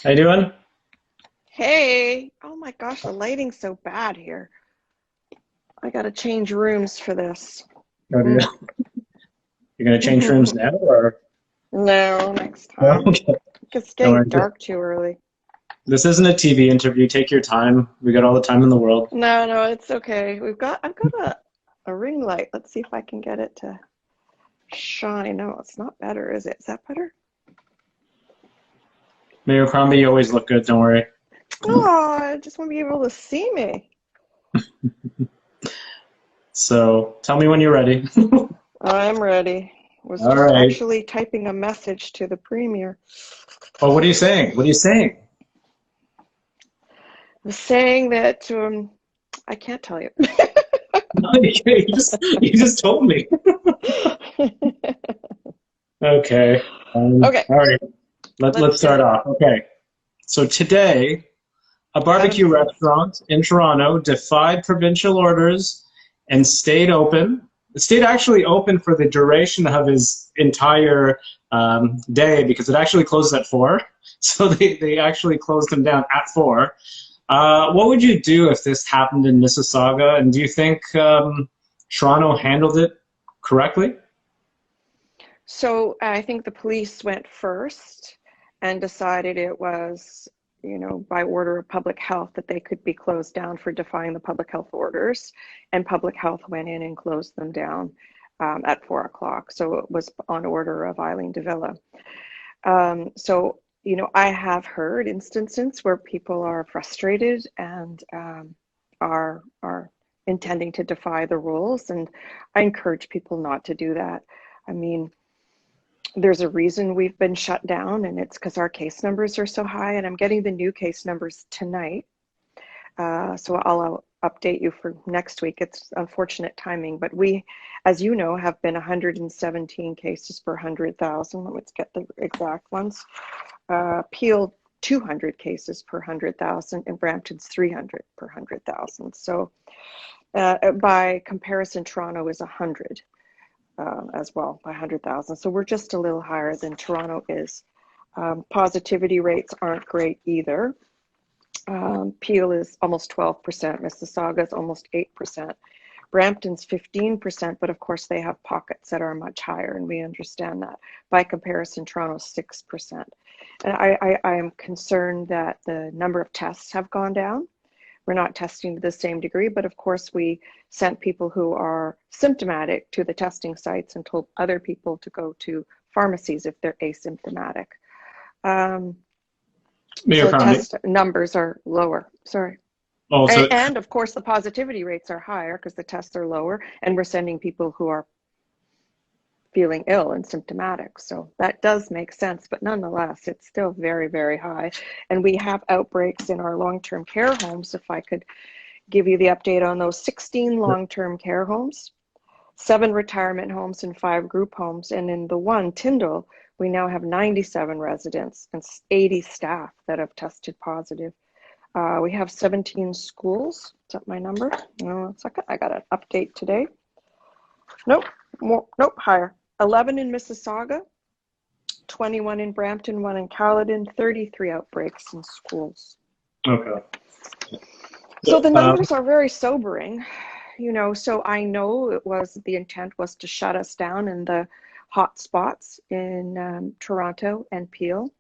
How you doing? Hey, oh my gosh, the lighting's so bad here. I gotta change rooms for this. How do you, Mm. you're gonna change rooms now, or No, next no? time. Okay, It's don't getting worry. dark too early. This isn't a TV interview. Take your time. We got all the time in the world. No, it's okay. I've got a ring light. Let's see if I can get it to shine. No, it's not better, is it? Is that better? Mayor Crombie, you always look good. Don't worry. Oh, I just want to be able to see me. So tell me when you're ready. I'm ready. Was All just right. actually typing a message to the premier. Oh, what are you saying? What are you saying? Was saying that I can't tell you. No, you just told me. Okay. Okay, All right. Let's let's do start it. off. Okay. So today, a Adam barbecue says. restaurant in Toronto defied provincial orders and stayed open. It stayed actually open for the duration of his entire day because it actually closed at 4. So they actually closed him down at 4. What would you do if this happened in Mississauga? And do you think Toronto handled it correctly? So I think the police went first and decided it was, by order of public health that they could be closed down for defying the public health orders. And public health went in and closed them down at 4 o'clock. So it was on order of Eileen de Villa. I have heard instances where people are frustrated and are intending to defy the rules, and I encourage people not to do that. I mean, there's a reason we've been shut down, and it's because our case numbers are so high. And I'm getting the new case numbers tonight, so I'll update you for next week. It's unfortunate timing, but we, as you know, have been 117 cases per 100,000. Let's get the exact ones. Peel 200 cases per 100,000, and Brampton's 300 per 100,000. So by comparison, Toronto is 100 as well by 100,000. So we're just a little higher than Toronto is. Positivity rates aren't great either. Peel is almost 12%, Mississauga is almost 8%. Brampton's 15%, but of course they have pockets that are much higher, and we understand that. By comparison, Toronto's 6%. And I am concerned that the number of tests have gone down. We're not testing to the same degree, but of course we sent people who are symptomatic to the testing sites and told other people to go to pharmacies if they're asymptomatic. Um, Mayor so Crombie. test numbers are lower. Sorry. Also, And of course the positivity rates are higher because the tests are lower, and we're sending people who are feeling ill and symptomatic. So that does make sense, but nonetheless, it's still very, very high. And we have outbreaks in our long-term care homes. If I could give you the update on those 16 long-term care homes, 7 retirement homes, and 5 group homes. And in the one, Tyndall, we now have 97 residents and 80 staff that have tested positive. We have 17 schools. Is that my number? No, 1 second. I got an update today. Nope, more, nope, higher. 11 in Mississauga, 21 in Brampton, 1 in Caledon, 33 outbreaks in schools. okay. So the Um, numbers are very sobering, so I know the intent was to shut us down in the hot spots in Toronto and Peel.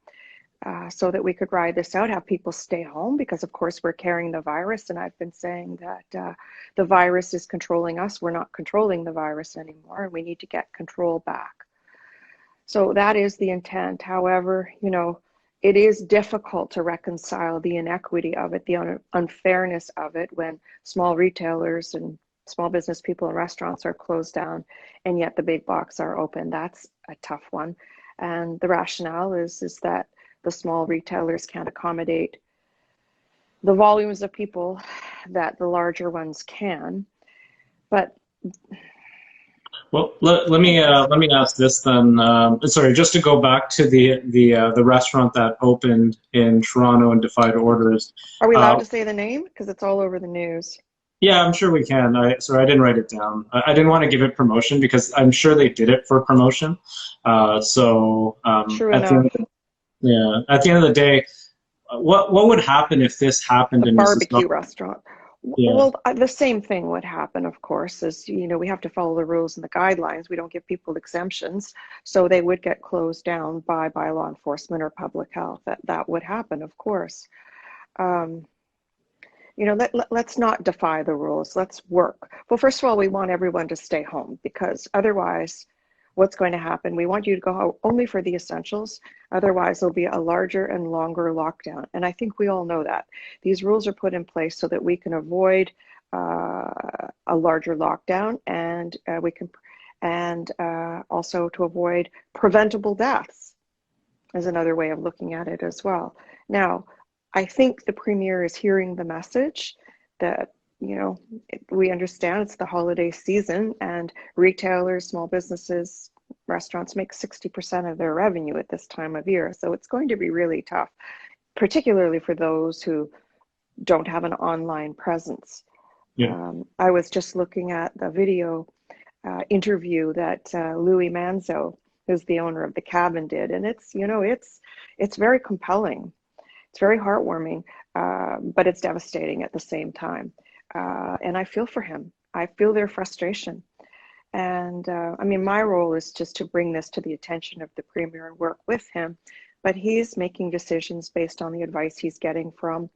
So that we could ride this out, have people stay home, because of course we're carrying the virus. And I've been saying that the virus is controlling us. We're not controlling the virus anymore, and we need to get control back. So that is the intent. However, it is difficult to reconcile the inequity of it, the unfairness of it, when small retailers and small business people and restaurants are closed down, and yet the big box are open. That's a tough one. And the rationale is that the small retailers can't accommodate the volumes of people that the larger ones can. But well, let me ask this then. Sorry, just to go back to the restaurant that opened in Toronto and defied orders. are we allowed Uh, to say the name? Because it's all over the news. yeah, I'm sure we can. Sorry, I didn't write it down. I didn't want to give it promotion because I'm sure they did it for promotion. So True at the end of enough. the, yeah, at the end of the day, what would happen if this happened The in Mississauga? barbecue restaurant. Yeah. Well, the same thing would happen, of course, is, we have to follow the rules and the guidelines. We don't give people exemptions. So they would get closed down by law enforcement or public health. That would happen, of course. Um, let's not defy the rules. Let's work. Well, first of all, we want everyone to stay home, because otherwise, what's going to happen? We want you to go out only for the essentials. Otherwise, there'll be a larger and longer lockdown. And I think we all know that. These rules are put in place so that we can avoid a larger lockdown, and also to avoid preventable deaths is another way of looking at it as well. Now, I think the Premier is hearing the message that, we understand it's the holiday season, and retailers, small businesses, restaurants make 60% of their revenue at this time of year. So it's going to be really tough, particularly for those who don't have an online presence. Yeah. I was just looking at the video interview that Louis Manzo, who's the owner of the cabin, did, and it's very compelling. It's very heartwarming, but it's devastating at the same time. And I feel for him. I feel their frustration. And my role is just to bring this to the attention of the Premier and work with him. But he's making decisions based on the advice he's getting from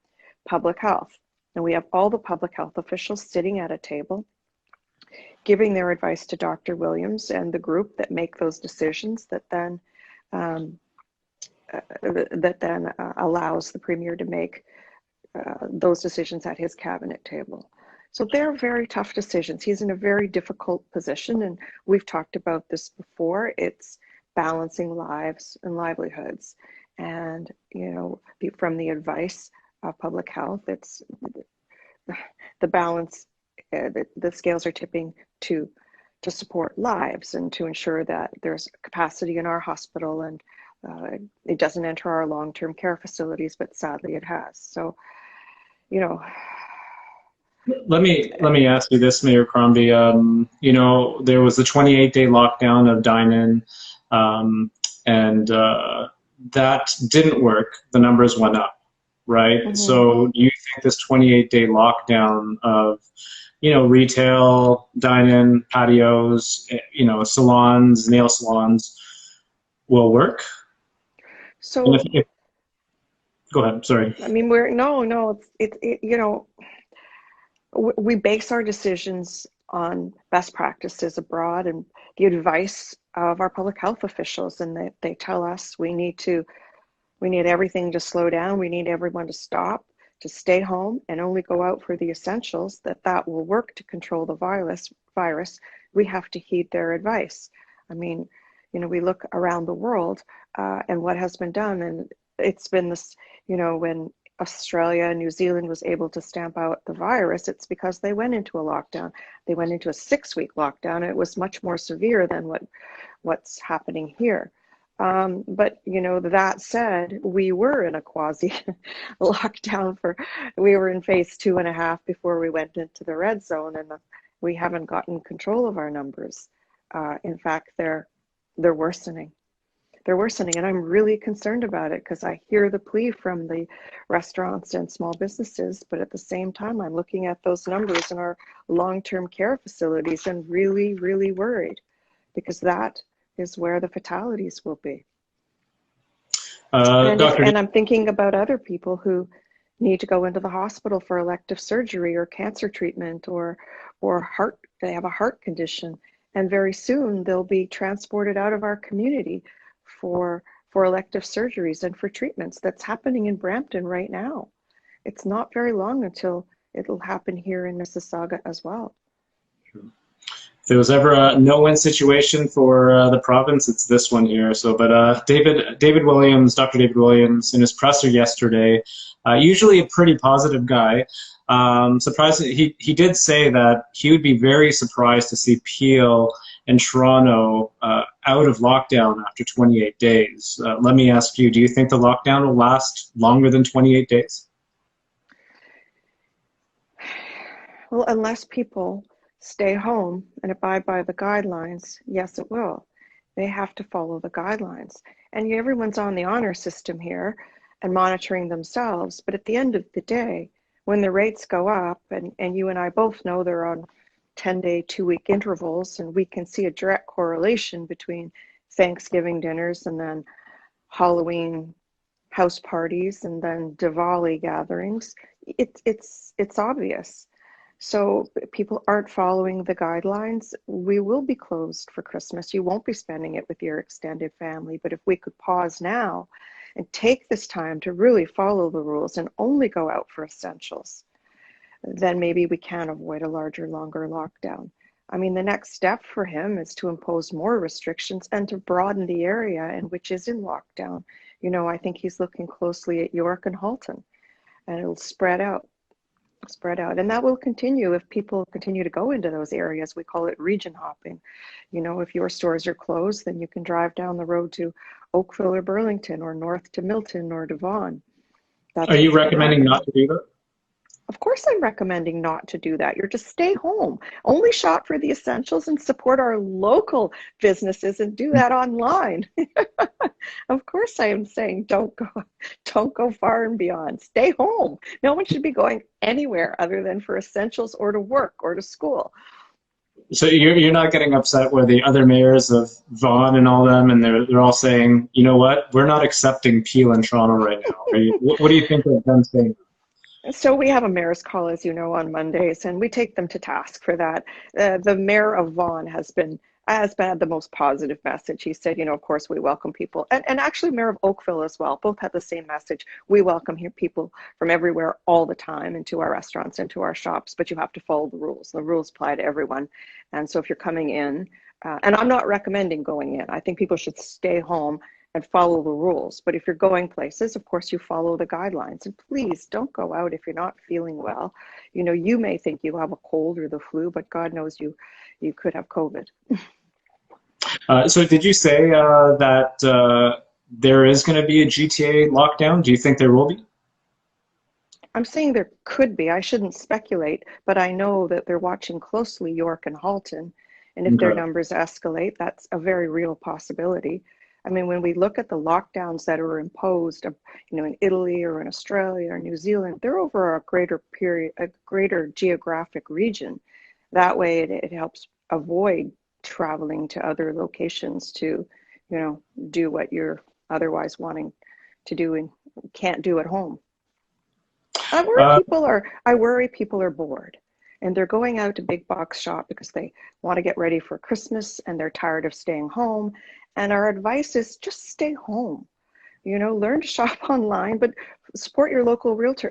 public health. And we have all the public health officials sitting at a table, giving their advice to Dr. Williams and the group that make those decisions that then allows the Premier to make those decisions at his cabinet table. So they're very tough decisions. He's in a very difficult position, and we've talked about this before. It's balancing lives and livelihoods. And, from the advice of public health, it's the balance, the scales are tipping to support lives and to ensure that there's capacity in our hospital, and it doesn't enter our long-term care facilities, but sadly it has. So, Let me ask you this, Mayor Crombie. There was the 28-day lockdown of dine-in, and that didn't work. The numbers went up, right? Mm-hmm. So do you think this 28-day lockdown of, retail, dine-in, patios, salons, nail salons will work? So, go ahead. Sorry. We base our decisions on best practices abroad and the advice of our public health officials, and they tell us we need everything to slow down. We need everyone to stop, to stay home and only go out for the essentials, that will work to control the virus. We have to heed their advice. We look around the world and what has been done, and it's been this, when Australia and New Zealand was able to stamp out the virus, it's because they went into a lockdown. They went into a 6-week lockdown. It was much more severe than what's happening here. But that said, we were in a quasi lockdown we were in phase 2.5 before we went into the red zone, and we haven't gotten control of our numbers. In fact, they're worsening. They're worsening, and I'm really concerned about it, because I hear the plea from the restaurants and small businesses, but at the same time, I'm looking at those numbers in our long-term care facilities and really, really worried, because that is where the fatalities will be. And I'm thinking about other people who need to go into the hospital for elective surgery or cancer treatment or they have a heart condition, and very soon they'll be transported out of our community for elective surgeries and for treatments. That's happening in Brampton right now. It's not very long until it'll happen here in Mississauga as well. If there was ever a no-win situation for the province, it's this one here. So, but David Williams, Dr. David Williams, in his presser yesterday, usually a pretty positive guy, surprised, he did say that he would be very surprised to see Peel and Toronto out of lockdown after 28 days. Let me ask you, do you think the lockdown will last longer than 28 days? Well, unless people stay home and abide by the guidelines, yes, it will. They have to follow the guidelines. And everyone's on the honor system here. and monitoring themselves. But at the end of the day, when the rates go up, and you and I both know they're on 10-day, 2-week intervals, and we can see a direct correlation between Thanksgiving dinners and then Halloween house parties and then Diwali gatherings, it's obvious. So people aren't following the guidelines. We will be closed for Christmas. You won't be spending it with your extended family. But if we could pause now and take this time to really follow the rules and only go out for essentials, then maybe we can avoid a larger, longer lockdown. I mean, the next step for him is to impose more restrictions and to broaden the area in which is in lockdown. You know, I think he's looking closely at York and Halton, and it'll spread out. And that will continue if people continue to go into those areas. We call it region hopping. You know, if your stores are closed, then you can drive down the road to Oakville or Burlington, or north to Milton or Devon. Are you recommending not to do that? Of course I'm recommending not to do that. You're to stay home. Only shop for the essentials and support our local businesses, and do that online. Of course I am saying don't go far and beyond. Stay home. No one should be going anywhere other than for essentials or to work or to school. So you're not getting upset where the other mayors of Vaughan and all them, and they're all saying, you know what, we're not accepting Peel in Toronto right now. What do you think of them saying? So we have a mayor's call, as you know, on Mondays, and we take them to task for that. The mayor of Vaughan has been the most positive message. He said, you know, of course we welcome people, and actually Mayor of Oakville as well, both had the same message. We welcome here people from everywhere all the time into our restaurants, into our shops, but you have to follow the rules. The rules apply to everyone. And so if you're coming in, and I'm not recommending going in, I think people should stay home and follow the rules. But if you're going places, of course, you follow the guidelines. And please don't go out if you're not feeling well. You know, you may think you have a cold or the flu, but God knows you could have COVID. So did you say that there is going to be a GTA lockdown? Do you think there will be? I'm saying there could be. I shouldn't speculate, but I know that they're watching closely York and Halton. And if their numbers escalate, that's a very real possibility. I mean, when we look at the lockdowns that are imposed, you know, in Italy or in Australia or New Zealand, they're over a greater geographic region. That way it helps avoid traveling to other locations to, you know, do what you're otherwise wanting to do and can't do at home. I worry people are bored. And they're going out to big box shop because they want to get ready for Christmas and they're tired of staying home. And our advice is just stay home. You know, learn to shop online, but support your local realtor,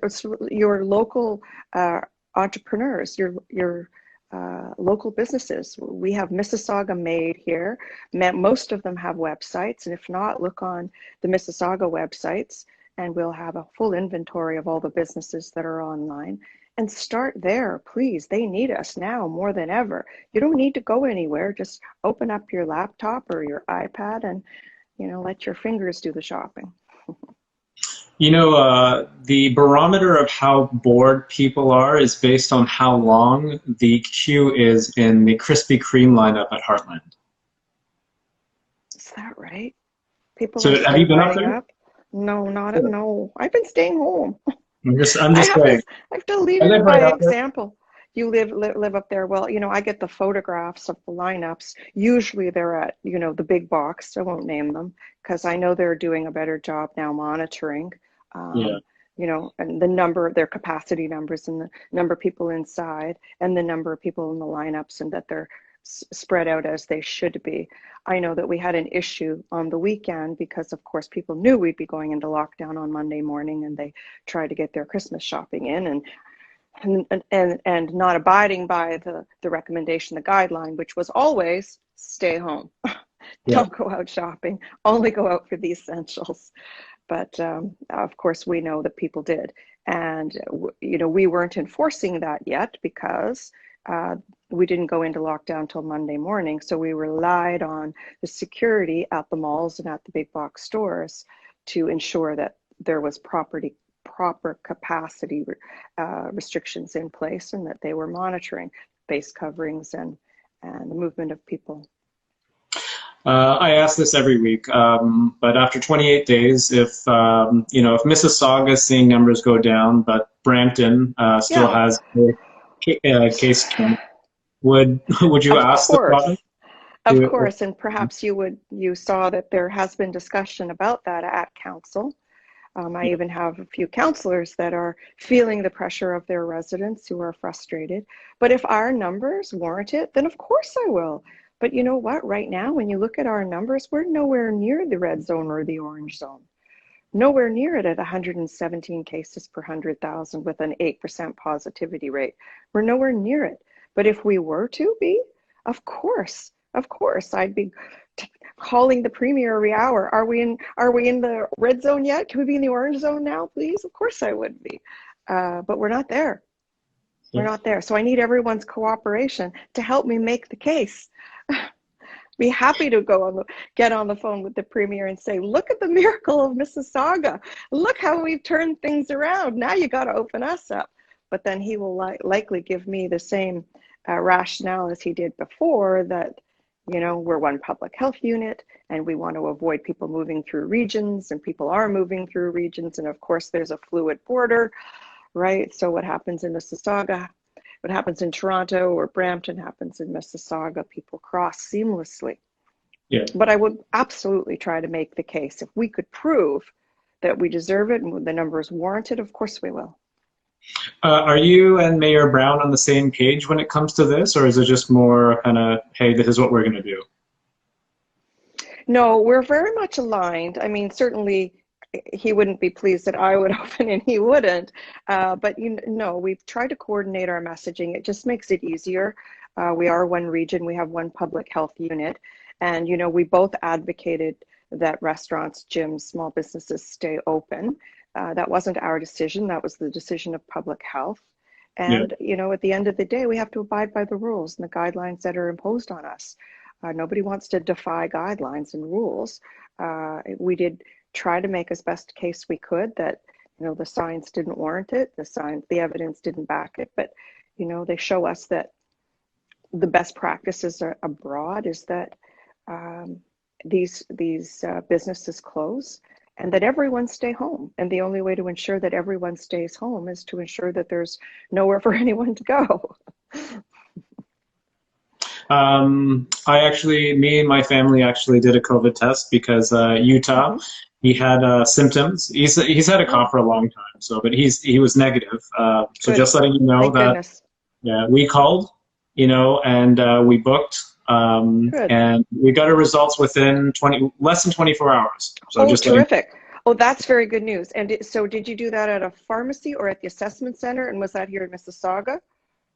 your local entrepreneurs, your local businesses. We have Mississauga Made here. Most of them have websites, and if not, look on the Mississauga websites, and we'll have a full inventory of all the businesses that are online. And start there, please. They need us now more than ever. You don't need to go anywhere. Just open up your laptop or your iPad and, you know, let your fingers do the shopping. You know, the barometer of how bored people are is based on how long the queue is in the Krispy Kreme lineup at Heartland. Is that right? People So have you been up there? No, no. I've been staying home. I'm just saying. I have to lead you by example. You live up there. Well, you know, I get the photographs of the lineups. Usually they're at, you know, the big box. I won't name them because I know they're doing a better job now monitoring, you know, and their capacity numbers and the number of people inside and the number of people in the lineups, and that they're spread out as they should be. I know that we had an issue on the weekend because, of course, people knew we'd be going into lockdown on Monday morning, and they tried to get their Christmas shopping in and not abiding by the recommendation, the guideline, which was always stay home. Don't go out shopping, only go out for the essentials. But of course, we know that people did. And, you know, we weren't enforcing that yet because we didn't go into lockdown till Monday morning. So we relied on the security at the malls and at the big box stores to ensure that there was proper capacity restrictions in place, and that they were monitoring face coverings and the movement of people. I ask this every week, but after 28 days, if if Mississauga seeing numbers go down, but Brampton still Yeah. has a case count, would you Of ask the province course. Of to? course, and perhaps you saw that there has been discussion about that at council. I Yeah, even have a few councillors that are feeling the pressure of their residents who are frustrated. But if our numbers warrant it, then of course I will. But you know what? Right now, when you look at our numbers, we're nowhere near the red zone or the orange zone. Nowhere near it at 117 cases per 100,000 with an 8% positivity rate. We're nowhere near it. But if we were to be, of course, I'd be calling the premier every hour. Are we in the red zone yet? Can we be in the orange zone now, please? Of course I would be. But we're not there. We're yeah. not there. So I need everyone's cooperation to help me make the case. Be happy to get on the phone with the premier and say, look at the miracle of Mississauga. Look how we've turned things around. Now you got to open us up. But then he will likely give me the same rationale as he did before, that, we're one public health unit and we want to avoid people moving through regions, and people are moving through regions. And of course, there's a fluid border, right? So what happens in Mississauga, what happens in Toronto or Brampton happens in Mississauga. People cross seamlessly. Yeah. But I would absolutely try to make the case. If we could prove that we deserve it and the numbers warrant it, of course we will. Are you and Mayor Brown on the same page when it comes to this, or is it just more kind of, hey, this is what we're going to do? No, we're very much aligned. I mean, certainly he wouldn't be pleased that I would open and he wouldn't. But we've tried to coordinate our messaging. It just makes it easier. We are one region. We have one public health unit. And, we both advocated that restaurants, gyms, small businesses stay open. That wasn't our decision. That was the decision of public health. Yeah. And, at the end of the day, we have to abide by the rules and the guidelines that are imposed on us. Nobody wants to defy guidelines and rules. We did try to make as best case we could that, the science didn't warrant it. The evidence didn't back it. But, they show us that the best practices abroad is that these businesses close and that everyone stay home. And the only way to ensure that everyone stays home is to ensure that there's nowhere for anyone to go. Me and my family actually did a COVID test because Utah, he had symptoms. He's had a cough for a long time, but he was negative. So just letting you know Thank that, goodness. yeah, we called, and we booked, and we got our results within less than 24 hours. So just terrific. Oh, that's very good news. And so did you do that at a pharmacy or at the assessment center? And was that here in Mississauga?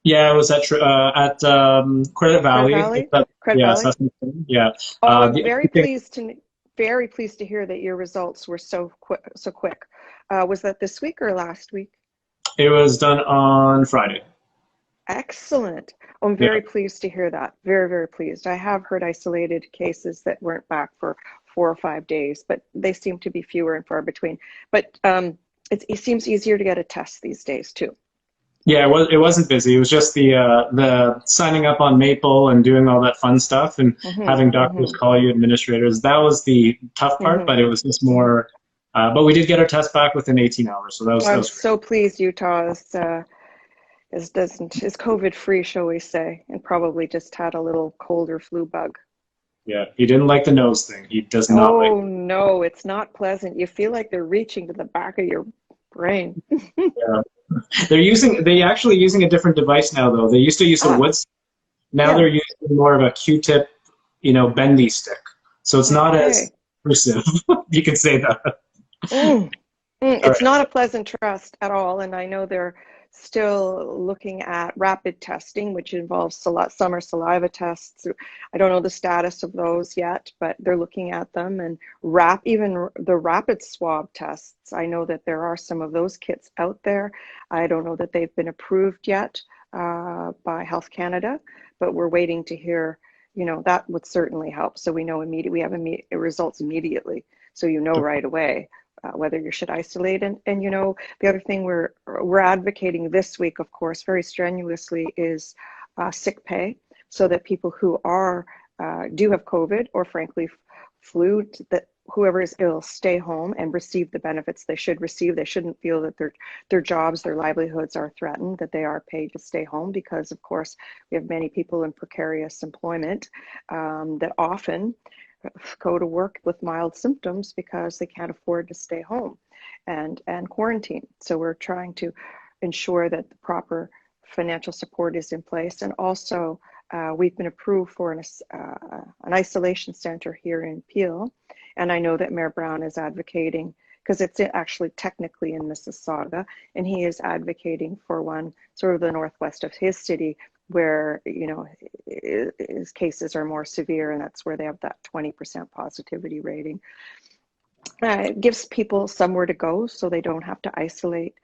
Yeah, it was at Credit Valley. Credit Valley? Assessment center. Yeah. Oh, I'm very pleased to hear that your results were so quick. Was that this week or last week? It was done on Friday. Excellent. Oh, I'm very pleased to hear that. Very, very pleased. I have heard isolated cases that weren't back for 4 or 5 days, but they seem to be fewer and far between. But it seems easier to get a test these days too. Yeah, it wasn't busy. It was just the signing up on Maple and doing all that fun stuff and having doctors call you, administrators. That was the tough part, but it was just more. But we did get our test back within 18 hours, so that was. I'm that was so pleased Utah is COVID free, shall we say, and probably just had a little cold or flu bug. Yeah, he didn't like the nose thing. He does not. Oh no, it's not pleasant. You feel like they're reaching to the back of your brain. Yeah. They're actually using a different device now, though. They used to use a wood stick. Now they're using more of a Q-tip, bendy stick. So it's not as intrusive. You can say that. It's not a pleasant trust at all. And I know they're still looking at rapid testing, which involves summer saliva tests. I don't know the status of those yet, but they're looking at them, and even the rapid swab tests. I know that there are some of those kits out there. I don't know that they've been approved yet by Health Canada, but we're waiting to hear. That would certainly help. So we know we have results immediately. So right away whether you should isolate. And the other thing we're advocating this week, of course, very strenuously is sick pay, so that people who are do have COVID or frankly flu, that whoever is ill stay home and receive the benefits they should receive. They shouldn't feel that their jobs, their livelihoods are threatened, that they are paid to stay home, because of course we have many people in precarious employment that often go to work with mild symptoms because they can't afford to stay home and quarantine. So we're trying to ensure that the proper financial support is in place. And also we've been approved for an isolation center here in Peel. And I know that Mayor Brown is advocating, because it's actually technically in Mississauga, and he is advocating for one sort of the northwest of his city where, you know, his cases are more severe, and that's where they have that 20% positivity rating. It gives people somewhere to go so they don't have to isolate,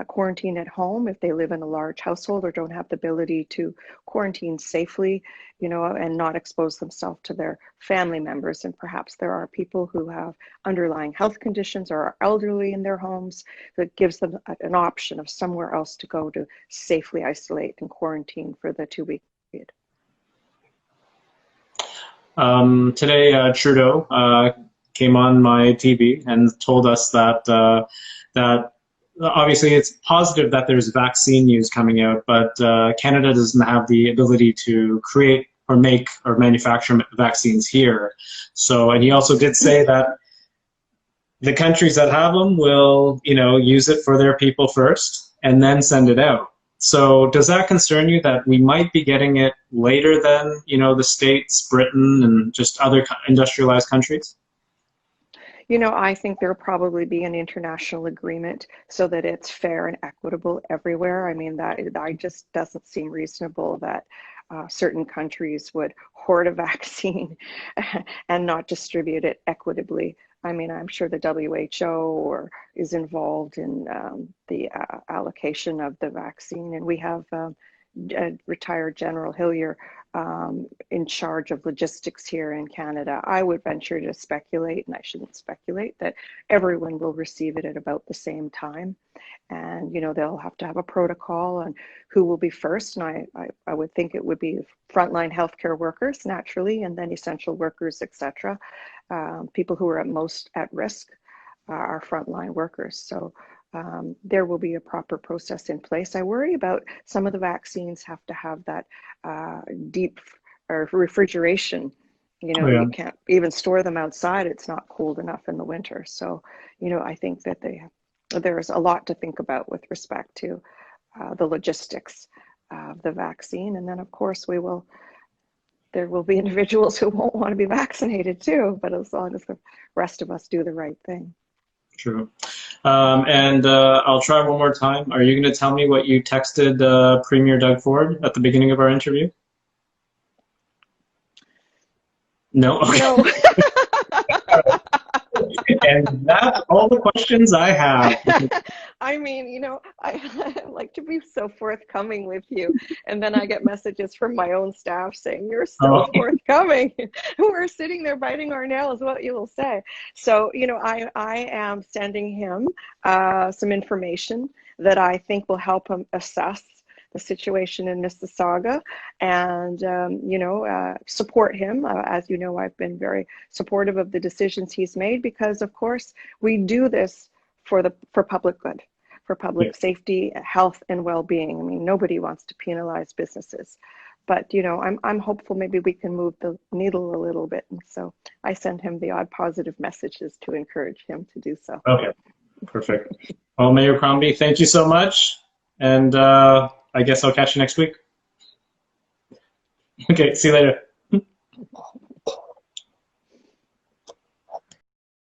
quarantine at home if they live in a large household or don't have the ability to quarantine safely, you know, and not expose themselves to their family members. And perhaps there are people who have underlying health conditions or are elderly in their homes, that gives them an option of somewhere else to go to safely isolate and quarantine for the 2-week period. Today, Trudeau came on my TV and told us that that obviously it's positive that there's vaccine news coming out, but Canada doesn't have the ability to create or make or manufacture vaccines here. So, and he also did say that the countries that have them will, you know, use it for their people first and then send it out. So does that concern you that we might be getting it later than, you know, the States, Britain, and just other industrialized countries? You know, I think there'll probably be an international agreement so that it's fair and equitable everywhere. I mean, that just doesn't seem reasonable that certain countries would hoard a vaccine and not distribute it equitably. I mean, I'm sure the WHO is involved in the allocation of the vaccine, and we have retired General Hillier in charge of logistics here in Canada. I would venture to speculate, and I shouldn't speculate, that everyone will receive it at about the same time. And, you know, they'll have to have a protocol on who will be first. And I would think it would be frontline healthcare workers, naturally, and then essential workers, etc. People who are at most at risk are frontline workers. So there will be a proper process in place. I worry about some of the vaccines have to have that deep refrigeration. You know, you can't even store them outside. It's not cold enough in the winter. So, you know, I think that there's a lot to think about with respect to the logistics of the vaccine. And then, of course, there will be individuals who won't want to be vaccinated too, but as long as the rest of us do the right thing. True. And I'll try one more time. Are you going to tell me what you texted Premier Doug Ford at the beginning of our interview? No? Okay. No. And that's all the questions I have. I mean, you know, I like to be so forthcoming with you. And then I get messages from my own staff saying, you're so forthcoming. We're sitting there biting our nails, what you will say. So, you know, I am sending him some information that I think will help him assess the situation in Mississauga and, you know, support him. As you know, I've been very supportive of the decisions he's made because, of course, we do this for public good, for public safety, health, and well-being. I mean, nobody wants to penalize businesses. But, you know, I'm hopeful maybe we can move the needle a little bit. And so I send him the odd positive messages to encourage him to do so. Okay, perfect. Well, Mayor Crombie, thank you so much. And I guess I'll catch you next week. Okay, see you later.